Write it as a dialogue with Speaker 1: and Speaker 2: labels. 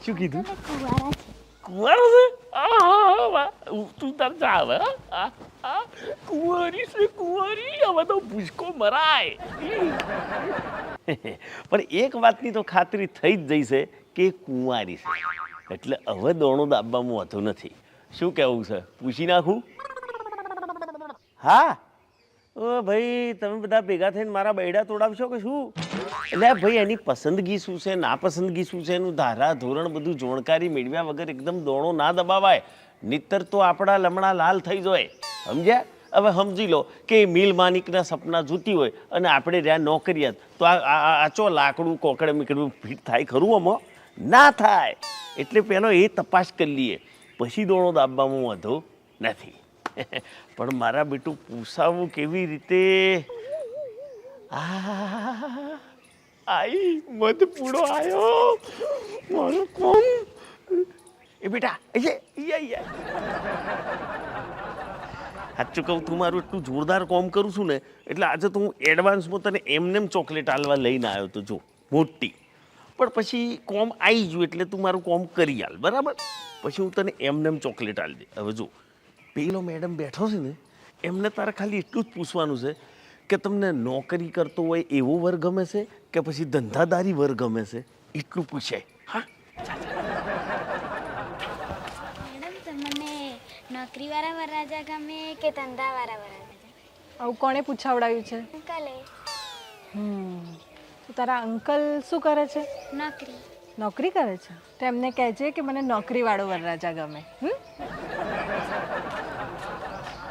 Speaker 1: શું કીધું?
Speaker 2: કુંવારા છે.
Speaker 1: કુંવારો છે? આહા, વાહ. તું તાર જા હવે હા? કુંવારી છે કુંવારી, હવે તો ભૂસકો મરાય. પણ એક વાતની તો ખાતરી થઈ જ જઈ છે કે એ કુંવારી છે, એટલે હવે દોણો દાબવામાં હોતો નથી. શું કહેવું છે, પૂછી નાખું? હા. ઓ ભાઈ, તમે બધા ભેગા થઈને મારા બૈડા તોડાવશો કે શું? એટલે ભાઈ એની પસંદગી શું છે, નાપસંદગી શું છે, એનું ધારા ધોરણ બધું જાણકારી મેળવ્યા વગર એકદમ દોણો ના દબાવાય, નહીતર તો આપણા લમણા લાલ થઈ જાય. સમજ્યા? હવે સમજી લો કે મિલ માનિકના સપના જોતી હોય અને આપણે રહ્યા નોકરિયાત, તો આચો લાકડું કોકડે મીકડું ફીટ થાય ખરું? આમાં ના થાય. એટલે પહેલો એ તપાસ કરી લઈએ, પછી દોણો દાબવામાં વાંધો નથી. પણ મારા બેટું પૂછાવું કેવી રીતે? આઈ મધ પૂડો આવ્યો મારો કોમ. એ બેટા સાચું કહું, તું મારું એટલું જોરદાર કોમ કરું છું ને, એટલે આજે તો હું એડવાન્સમાં તને એમનેમ ચોકલેટ આલવા લઈને આવ્યો તો, જો મોટી. પણ પછી કોમ આવી ગયું એટલે તું મારું કોમ કરી આલ, બરાબર? પછી હું તને એમનેમ ચોકલેટ આલી દે. હવે જો પેલો મેડમ બેઠો છે ને, એમને તારે ખાલી એટલું જ પૂછવાનું છે કે તમને નોકરી કરતો હોય એવો વર ગમે છે કે પછી ધંધાદારી વર ગમે છે, એટલું પૂછાય. હા,
Speaker 2: મેડમ, તમને નોકરીવાળા વરરાજા ગમે કે ધંધાવાળા વરરાજા?
Speaker 3: આવું કોણે પૂછાવડાવ્યું છે?
Speaker 2: અંકલે.
Speaker 3: તો તારા અંકલ શું કરે છે?
Speaker 2: નોકરી.
Speaker 3: નોકરી કરે છે? તો એમને કહેજે કે મને નોકરીવાળો વરરાજા ગમે.